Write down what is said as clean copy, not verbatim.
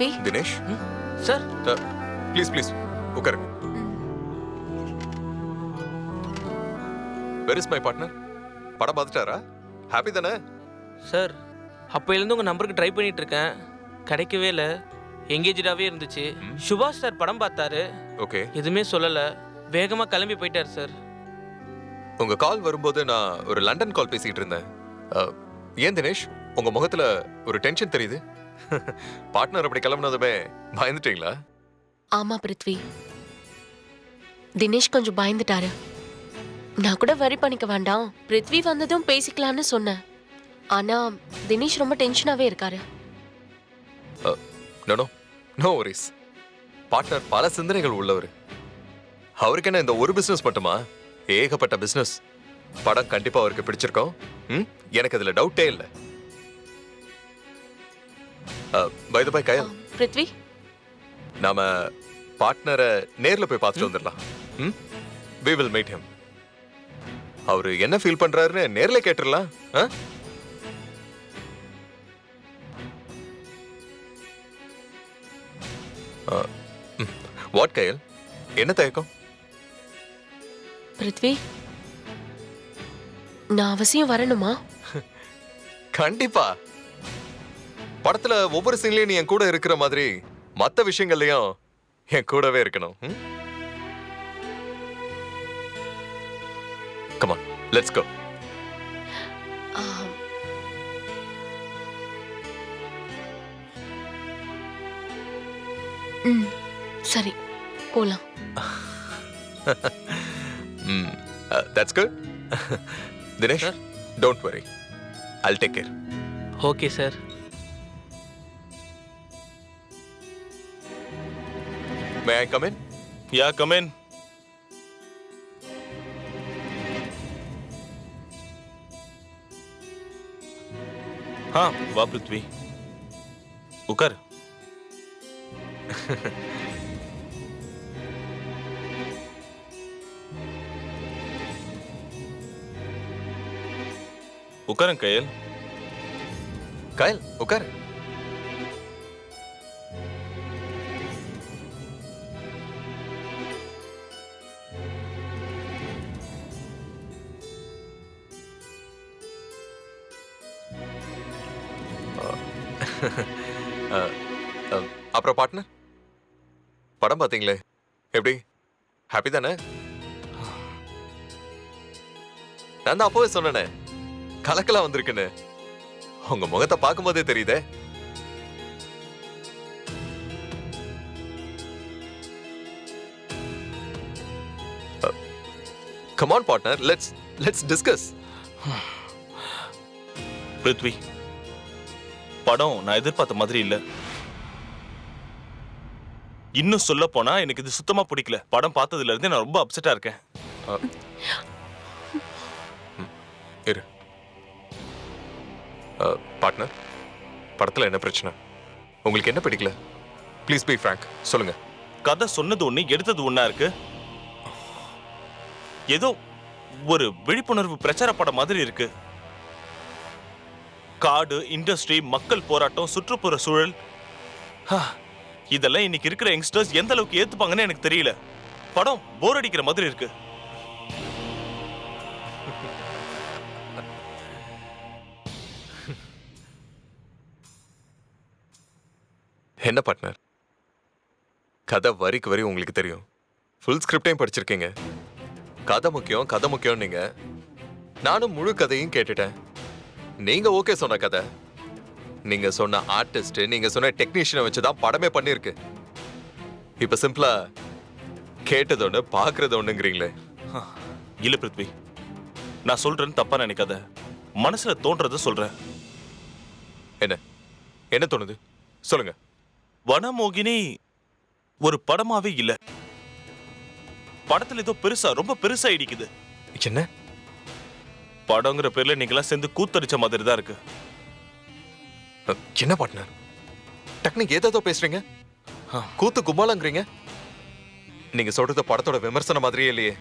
Prithvi. Dinesh sir please please உட்காருங்க. Where is my partner? படம் பார்த்துட்டாரா? ஹாப்பி தானே? சார் அப்போலேருந்து உங்கள் நம்பருக்கு ட்ரை பண்ணிட்டு இருக்கேன், கிடைக்கவே இல்லை. எங்கேஜாகவே இருந்துச்சு. சுபாஷ் சார் படம் பார்த்தாரு, ஓகே, எதுவுமே சொல்லலை, வேகமாக கிளம்பி போயிட்டார் சார். உங்க கால் வரும்போது நான் ஒரு லண்டன் கால் பேசிட்டு இருந்தேன். ஏன் தினேஷ் உங்க முகத்துல ஒரு டென்ஷன் தெரியுது? பார்ட்னர் அப்படி கிளம்புனதுமே பயந்துட்டீங்களா? ஆமா பிருத்வி, தினேஷ் கொஞ்சம் பயந்துட்டாரு. நான் கூட வரி பண்ணிக்க வேண்டாம், பிருத்வி வந்ததும் பேசிக்கலான்னு சொன்னேன். ஆனா தினேஷ் ரொம்ப டென்ஷனாவே இருக்காரு. No worries. பார்ட்னர் பல சிந்தனைகள் உள்ளவர். அவருக்கு என்ன இந்த ஒரு பிசினஸ் மட்டுமா? ஏகப்பட்ட பிசினஸ். படம் கண்டிப்பா அவருக்கு பிடிச்சிருக்கோம், எனக்கு அதுல டவுட்டே இல்லை. பை த பை கயல், பிருத்வி, நாம பார்ட்னரை நேர்ல போய் பார்த்துட்டு வந்துடலாம். we will meet him. அவரு என்ன ஃபீல் பண்றாருன்னு நேர்ல கேட்டுறலாம். வாட் கயல், என்ன தயக்கம்? பிருத்வி, நான் அவசியம் வரணுமா? கண்டிப்பா. படத்துல ஒவ்வொரு சீன்லயும் நீ என் கூட இருக்கிற மாதிரி மத்த விஷயங்கள்லயும் என் கூடவே இருக்கணும். Come on, let's go. சரி, போலாம். That's good. Dinesh, don't worry. I'll take care. Okay sir. May I come in? Yeah, come in. हाँ, वाह पृथ्वी, उकर. उकर कयल. கயல் உட்காரு. அப்புறம் பார்ட்னர், படம் பார்த்தீங்களே, எப்படி? ஹாப்பி தானே? நான் தான் அப்போவே சொன்னேனே கலக்கலாம் வந்திருக்குன்னு. உங்க முகத்தை பார்க்கும் போதே தெரியுதே. Come on partner, let's discuss. पृथ्वी, படம் நான் எதிர்பார்த்த மாதிரி இல்ல. இன்னும் சொல்ல போனா எனக்கு இது சுத்தமா பிடிக்கல. படம் பார்த்ததுல இருந்து நான் ரொம்ப அப்செட்டா இருக்கேன். இரு பார்ட்னர், படத்துல என்ன பிரச்சனை? உங்களுக்கு என்ன பிடிக்கல? ப்ளீஸ் பி ஃப்ராங்க், சொல்லுங்க. கதை சொன்னது ஒண்ணு, எடுத்தது ஒண்ணா இருக்கு. ஏதோ ஒரு விழிப்புணர்வு பிரச்சார படம் மாதிரி இருக்கு. காடு, இண்டஸ்ட்ரி, மக்கள் போராட்டம், சுற்றுப்புற சூழல், இதெல்லாம் இன்னைக்கு இருக்கிற யங்ஸ்டர்ஸ் எந்த அளவுக்கு ஏத்துப்பாங்கன்னு எனக்கு தெரியல. படம் போர் அடிக்கிற மாதிரி இருக்கு. என்ன பார்ட்னர், கதை வரிக்கு வரி உங்களுக்கு தெரியும், ஃபுல் ஸ்கிரிப்டையும் படிச்சிருக்கீங்க. கதை முக்கியம், கதை முக்கியம். நீங்க, நானும் முழு கதையும் கேட்டுட்டேன். நீங்க ஓகே சொன்ன கதை, நீங்க சொன்ன ஆர்டிஸ்ட், நீங்க சொன்ன டெக்னீஷியனை வச்சுதான் படமே பண்ணிருக்கு. இப்ப சிம்பிளா கேட்டது ஒண்ணு, பாக்குறது ஒண்ணுங்கிறீங்களே. இல்ல பிருத்வி, நான் சொல்றேன்னு தப்பா நினைக்காத. மனசுல தோன்றத சொல்றேன். என்ன என்ன தோணுது சொல்லுங்க. வனமோகினி ஒரு படமாவே இல்ல. படத்துல ஏதோ பெருசா, ரொம்ப பெருசா இடிக்குது. என்ன படங்கிற பேர்ல நீங்களாம் சேர்ந்து கூத்தடிச்ச மாதிரி தான் இருக்கு. என்ன பார்ட்னர், டெக்னிக் ஏதோ பேசுறீங்க, கூத்து கும்பாலங்கிறீங்க. நீங்க சொல்றது படத்தோட விமர்சனம் மாதிரியே இல்லையே.